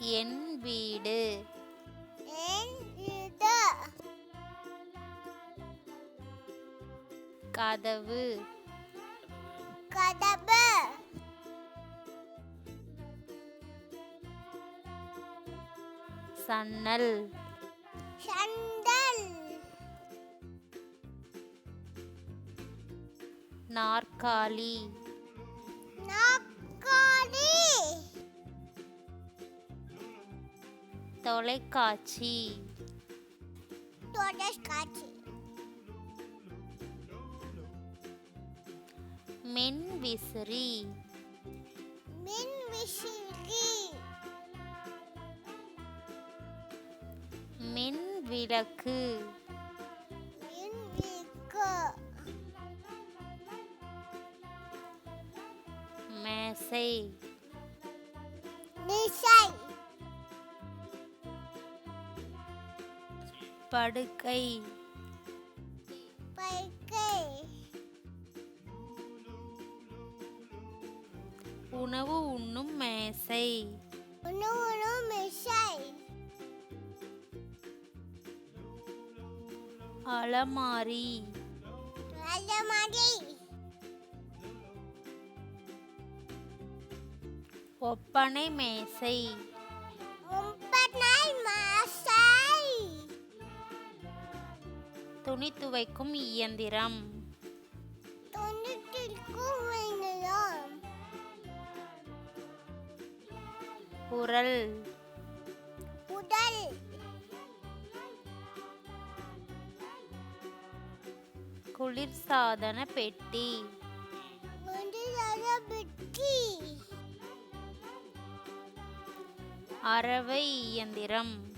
என் வீடு. என் வீடு. கதவு. கதவு. சன்னல். சண்டல். நாற்காலி. நாற்காலி. தொலைக்காட்சி. தொலைக்காட்சி. மின்விசிறி. மின்விசிறி. மின்விளக்கு. மின்விளக்கு. மேசை. மேசை. படுக்கை. படுக்கை. உணவு உண்ணும் மேசை. உணவு உண்ணும் மேசை. அலமாரி. அலமாரி. ஒப்பனை மேசை. ஒப்பனை மேசை. துணி துவைக்கும் இயந்திரம். துணி துவைக்கும் இயந்திரம். உரல். உடல். குளிர்சாதன பெட்டி. குளிர்சாதன பெட்டி. அரவை இயந்திரம்.